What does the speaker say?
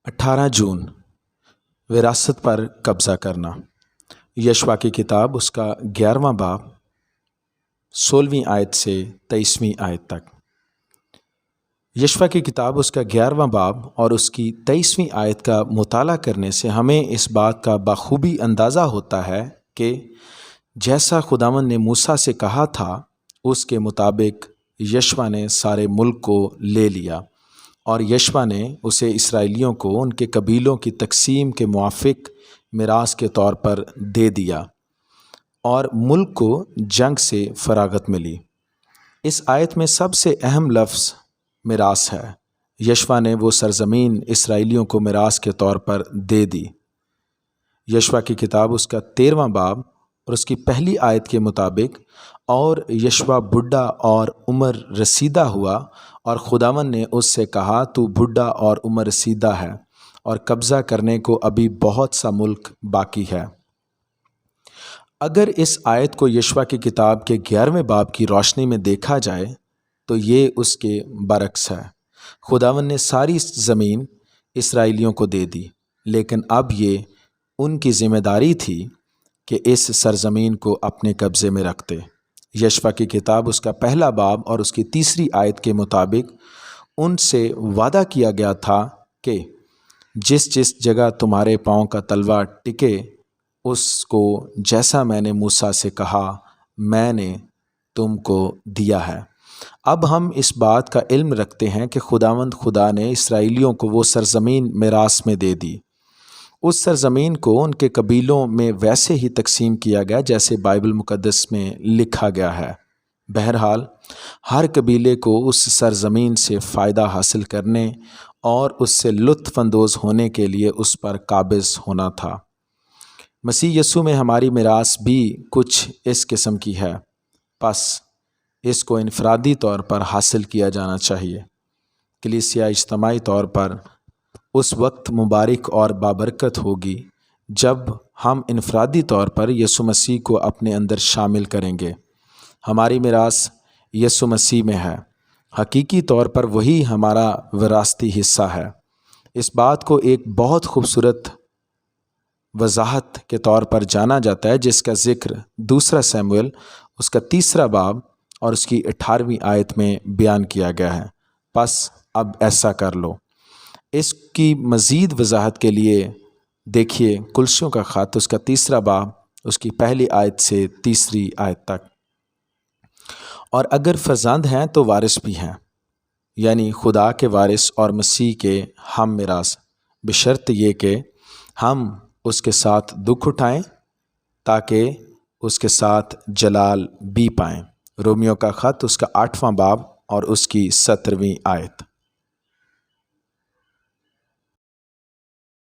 18 جون وراثت پر قبضہ کرنا۔ یشوع کی کتاب اس کا 11واں باب 16ویں آیت سے 23ویں آیت تک۔ یشوع کی کتاب اس کا 11واں باب اور اس کی 23ویں آیت کا مطالعہ کرنے سے ہمیں اس بات کا بخوبی اندازہ ہوتا ہے کہ جیسا خداوند نے موسیٰ سے کہا تھا اس کے مطابق یشوع نے سارے ملک کو لے لیا، اور یشوع نے اسے اسرائیلیوں کو ان کے قبیلوں کی تقسیم کے موافق میراث کے طور پر دے دیا، اور ملک کو جنگ سے فراغت ملی۔ اس آیت میں سب سے اہم لفظ میراث ہے۔ یشوع نے وہ سرزمین اسرائیلیوں کو میراث کے طور پر دے دی۔ یشوع کی کتاب اس کا 13واں باب اور اس کی پہلی آیت کے مطابق، اور یشوع بڈھا اور عمر رسیدہ ہوا، اور خداوند نے اس سے کہا تو بڈھا اور عمر رسیدہ ہے اور قبضہ کرنے کو ابھی بہت سا ملک باقی ہے۔ اگر اس آیت کو یشوع کی کتاب کے 11ویں باب کی روشنی میں دیکھا جائے تو یہ اس کے برعکس ہے۔ خداوند نے ساری زمین اسرائیلیوں کو دے دی، لیکن اب یہ ان کی ذمہ داری تھی کہ اس سرزمین کو اپنے قبضے میں رکھتے۔ یشوع کی کتاب اس کا پہلا باب اور اس کی 3 آیت کے مطابق ان سے وعدہ کیا گیا تھا کہ جس جس جگہ تمہارے پاؤں کا تلوا ٹکے اس کو جیسا میں نے موسیٰ سے کہا میں نے تم کو دیا ہے۔ اب ہم اس بات کا علم رکھتے ہیں کہ خداوند خدا نے اسرائیلیوں کو وہ سرزمین میراث میں دے دی۔ اس سرزمین کو ان کے قبیلوں میں ویسے ہی تقسیم کیا گیا جیسے بائبل مقدس میں لکھا گیا ہے۔ بہرحال ہر قبیلے کو اس سرزمین سے فائدہ حاصل کرنے اور اس سے لطف اندوز ہونے کے لیے اس پر قابض ہونا تھا۔ مسیح یسوع میں ہماری میراث بھی کچھ اس قسم کی ہے، پس اس کو انفرادی طور پر حاصل کیا جانا چاہیے۔ کلیسیا اجتماعی طور پر اس وقت مبارک اور بابرکت ہوگی جب ہم انفرادی طور پر یسوع مسیح کو اپنے اندر شامل کریں گے۔ ہماری میراث یسوع مسیح میں ہے، حقیقی طور پر وہی ہمارا وراثتی حصہ ہے۔ اس بات کو ایک بہت خوبصورت وضاحت کے طور پر جانا جاتا ہے جس کا ذکر 2 سموئیل اس کا 3 باب اور اس کی 18ویں آیت میں بیان کیا گیا ہے۔ پس اب ایسا کر لو۔ اس کی مزید وضاحت کے لیے دیکھیے کلسیوں کا خط اس کا 3 باب اس کی پہلی آیت سے 3 آیت تک۔ اور اگر فرزند ہیں تو وارث بھی ہیں، یعنی خدا کے وارث اور مسیح کے ہم میراث، بشرط یہ کہ ہم اس کے ساتھ دکھ اٹھائیں تاکہ اس کے ساتھ جلال بھی پائیں۔ رومیو کا خط اس کا 8واں باب اور اس کی 17ویں آیت۔